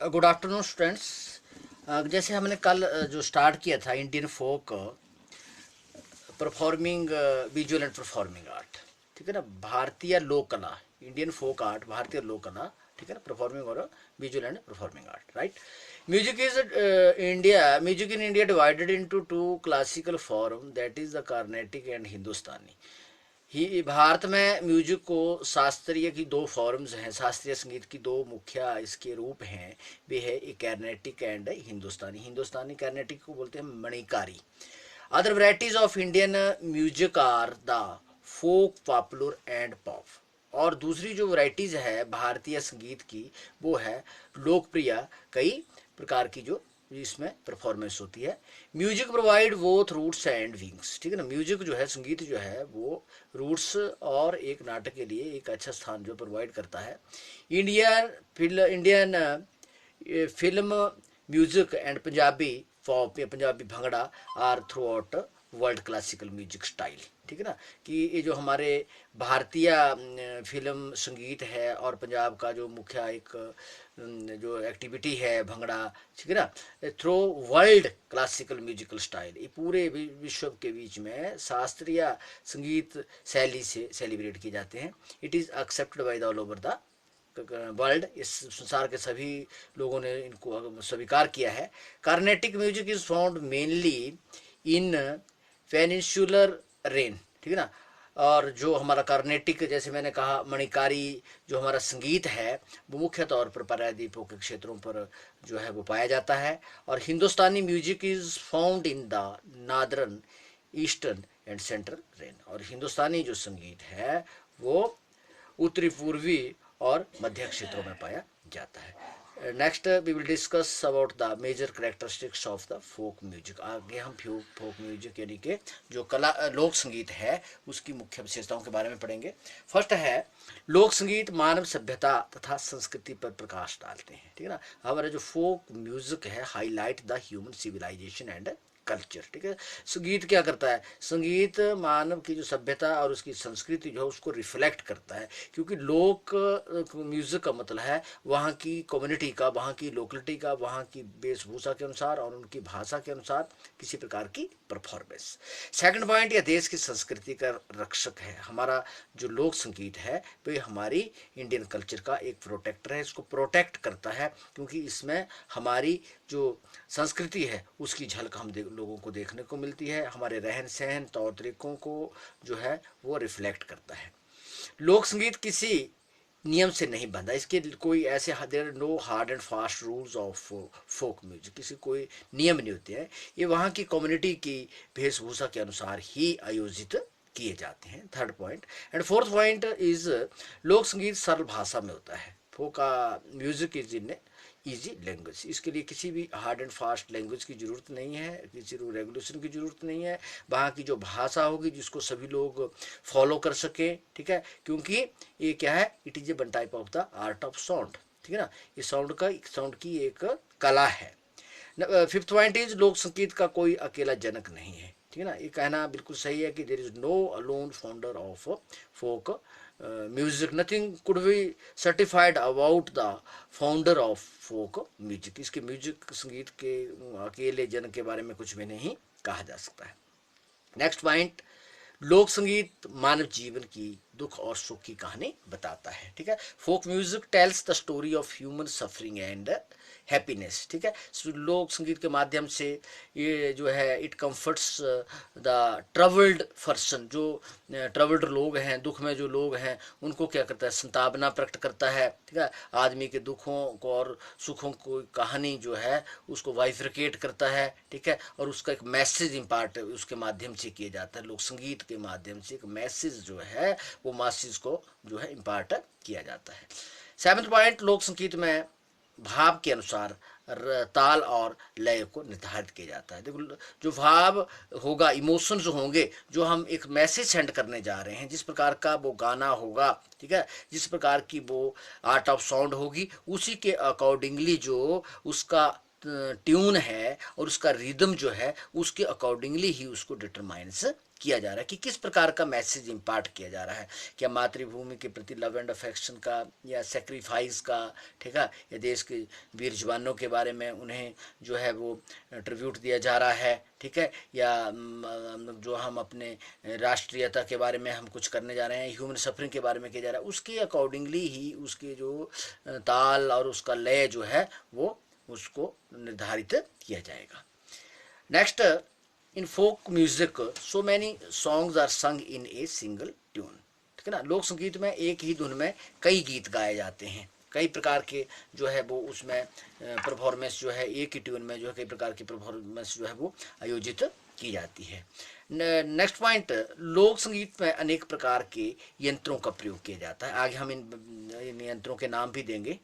Good afternoon students. जैसे हमने कल जो स्टार्ट किया था Indian folk performing visual and performing art, ठीक है ना, भारतीय लोक कला, इंडियन फोक आर्ट, भारतीय लोक कला, ठीक है ना, परफॉर्मिंग और visual and performing art, right. Music in India divided into two classical form, that is the Carnatic and Hindustani. ही भारत में म्यूजिक को शास्त्रीय की दो फॉर्म्स हैं, शास्त्रीय संगीत की दो मुख्य इसके रूप हैं। वे है एक कैरनेटिक एंड हिंदुस्तानी। हिंदुस्तानी कैरनेटिक को बोलते हैं मणिकारी। Other varieties of Indian music are the folk, popular and pop. और दूसरी जो वैराइटीज है भारतीय संगीत की वो है लोकप्रिय, कई प्रकार की जो इसमें परफॉर्मेंस होती है। Music provide both roots and wings, ठीक है ना। म्यूजिक जो है, संगीत जो है वो रूट्स और एक नाटक के लिए एक अच्छा स्थान जो प्रोवाइड करता है। Indian film music and Punjabi pop या Punjabi bhangra are throughout world classical music style, ठीक है ना। कि ये जो हमारे भारतीय फिल्म संगीत है और पंजाब का जो मुख्य एक जो एक्टिविटी है भंगड़ा, ठीक है ना, through world classical musical style, ये पूरे विश्व के बीच में शास्त्रीय संगीत शैली से सेलिब्रेट किए जाते हैं। It is accepted by the all over the world, इस संसार के सभी लोगों ने इनको स्वीकार किया है। Carnatic music is found mainly in peninsular rain, ठीक है ना। और जो हमारा कार्नेटिक, जैसे मैंने कहा, मणिकारी जो हमारा संगीत है वो मुख्य तौर पर प्रायद्वीपों के क्षेत्रों पर जो है वो पाया जाता है। और Hindustani music is found in the northern, eastern and central region. और हिंदुस्तानी जो संगीत है वो उत्तरी पूर्वी और मध्य क्षेत्रों में पाया जाता है। Next we will discuss about the major characteristics of the folk music. आगे हम फोक म्यूजिक यानी कि जो कला लोक संगीत है उसकी मुख्य विशेषताओं के बारे में पढ़ेंगे। फर्स्ट है, लोक संगीत मानव सभ्यता तथा संस्कृति पर प्रकाश डालते हैं, ठीक है ना। हमारा जो फोक म्यूजिक है highlight the human civilisation and culture, ठीक है। संगीत क्या करता है, संगीत मानव की जो सभ्यता और उसकी संस्कृति जो है उसको रिफ्लेक्ट करता है। क्योंकि लोक म्यूजिक का मतलब है वहाँ की कम्युनिटी का, वहाँ की लोकलिटी का, वहाँ की वेशभूषा के अनुसार और उनकी भाषा के अनुसार किसी प्रकार की परफॉर्मेंस। सेकंड पॉइंट, यह देश की संस्कृति का रक्षक है। हमारा जो लोक संगीत है वो हमारी इंडियन कल्चर का एक प्रोटेक्टर है, इसको प्रोटेक्ट करता है क्योंकि इसमें हमारी जो संस्कृति है उसकी झलक हम लोगों को देखने को मिलती है। हमारे रहन सहन तौर तरीकों को जो है वो रिफ्लेक्ट करता है। लोक संगीत किसी नियम से नहीं बंधा, इसके कोई ऐसे there no hard and fast rules of folk music, किसी कोई नियम नहीं होते हैं। ये वहाँ की कम्युनिटी की वेशभूषा के अनुसार ही आयोजित किए जाते हैं। Third point and fourth point is, लोक संगीत सरल भाषा में होता है। Folk music is in easy language, इसके लिए किसी भी हार्ड एंड फास्ट लैंग्वेज की ज़रूरत नहीं है, किसी रेगुलेशन की ज़रूरत नहीं है। वहाँ की जो भाषा होगी जिसको सभी लोग फॉलो कर सकें, ठीक है। क्योंकि ये क्या है, it is a one type of the art of sound, ठीक है ना। ये साउंड की एक कला है। फिफ्थ पॉइंट इज, लोक संगीत का कोई अकेला जनक नहीं है, ठीक है ना। ये कहना बिल्कुल सही है कि there is no alone founder of folk music, nothing could be certified about the founder of folk music. इसके म्यूजिक संगीत के अकेले जन के बारे में कुछ भी नहीं कहा जा सकता है। नेक्स्ट पॉइंट, लोक संगीत मानव जीवन की दुख और सुख की कहानी बताता है, ठीक है। Folk music tells the story of human suffering and happiness, ठीक है। लोक संगीत के माध्यम से ये जो है it comforts the troubled person, जो ट्रबल्ड लोग हैं, दुख में जो लोग हैं उनको क्या करता है, संतापना प्रकट करता है, ठीक है। आदमी के दुखों को और सुखों को कहानी जो है उसको वाइफ्रिकेट करता है, ठीक है। और उसका एक मैसेज इम्पार्ट उसके माध्यम से किया जाता है। लोक संगीत के माध्यम से एक मैसेज जो है वो मासेज को जो है इम्पार्ट किया जाता है। सेवंथ पॉइंट, लोक संगीत में भाव के अनुसार ताल और लय को निर्धारित किया जाता है। देखो, जो भाव होगा, इमोशंस होंगे, जो हम एक मैसेज सेंड करने जा रहे हैं, जिस प्रकार का वो गाना होगा, ठीक है, जिस प्रकार की वो आर्ट ऑफ साउंड होगी, उसी के अकॉर्डिंगली जो उसका ट्यून है और उसका रिदम जो है उसके अकॉर्डिंगली ही उसको डिटरमाइंस किया जा रहा है, कि किस प्रकार का मैसेज इम्पार्ट किया जा रहा है। क्या मातृभूमि के प्रति लव एंड अफेक्शन का, या सेक्रीफाइस का, ठीक है, या देश के वीर जवानों के बारे में उन्हें जो है वो ट्रिब्यूट दिया जा रहा है, ठीक है, या जो हम अपने राष्ट्रीयता के बारे में हम कुछ करने जा रहे हैं, ह्यूमन सफरिंग के बारे में किया जा रहा है, उसके अकॉर्डिंगली ही उसके जो ताल और उसका लय जो है वो उसको निर्धारित किया जाएगा। Next, in folk music so many songs are sung in a single tune, ठीक है ना। लोक संगीत में एक ही धुन में कई गीत गाए जाते हैं, कई प्रकार के जो है वो उसमें परफॉर्मेंस जो है एक ही ट्यून में जो है कई प्रकार की परफॉर्मेंस जो है वो आयोजित की जाती है। नेक्स्ट पॉइंट, लोक संगीत में अनेक प्रकार के यंत्रों का प्रयोग किया जाता है। आगे हम इन यंत्रों के नाम भी देंगे,